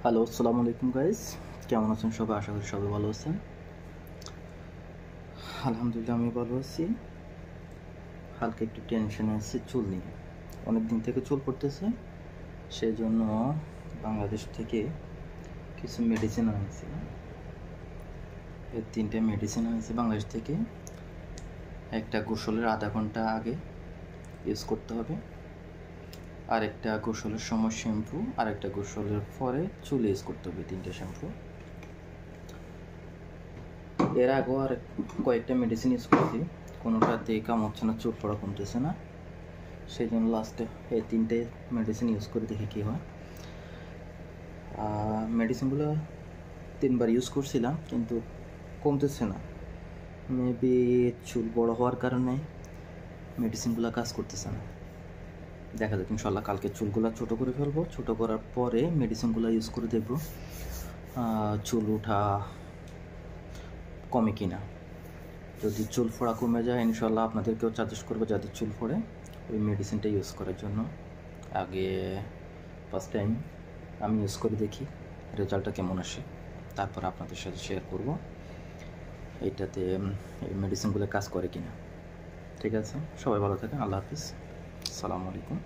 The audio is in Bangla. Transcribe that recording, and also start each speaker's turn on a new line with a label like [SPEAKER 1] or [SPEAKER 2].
[SPEAKER 1] হ্যালো, আসসালামু আলাইকুম গাইস। কেমন আছেন সবাই? আশা করি সবাই ভালো আছেন। আলহামদুলিল্লাহ আমি ভালো আছি। হালকা একটু টেনশনে আছি চুল নিয়ে। অনেক দিন থেকে চুল পড়তেছে, সেই জন্য বাংলাদেশ থেকে কিছু মেডিসিন আনছি। এই 3টে মেডিসিন আনছি বাংলাদেশ থেকে। একটা গোসলের আধা ঘন্টা আগে ইউজ করতে হবে, আরেকটা গোসলের সময় শ্যাম্পু, আরেকটা গোসলের পরে চুল ইউজ করতে হবে। 3টে শ্যাম্পু। এর আগেও আর কয়েকটা মেডিসিন ইউজ করছি, কোনোটাতেই কাম হচ্ছে না, চুল পড়া কমতেছে না। সেই জন্য লাস্টে এই 3টে মেডিসিন ইউজ করে দেখি কী হয়। মেডিসিনগুলো 3বার ইউজ করছিলাম কিন্তু কমতেছে না। মেবি চুল বড় হওয়ার কারণে মেডিসিনগুলো কাজ করতেছে না। দেখা যাক, ইনশাল্লাহ কালকে চুলগুলো ছোটো করে ফেলবো। ছোটো করার পরে মেডিসিনগুলো ইউজ করে দেখবো চুল ওঠা কমে কিনা। যদি চুল ফোড়া কমে যায়, ইনশাল্লাহ আপনাদেরকেও সাজেস্ট করবো যাদের চুল ফোড়ে ওই মেডিসিনটা ইউজ করার জন্য। আগে ফার্স্ট টাইম আমি ইউজ করে দেখি রেজাল্টটা কেমন আসে, তারপর আপনাদের সাথে শেয়ার করব এইটাতে এই মেডিসিনগুলো কাজ করে কিনা। ঠিক আছে, সবাই ভালো থাকেন। আল্লাহ হাফিজ, আসসালামু আলাইকুম।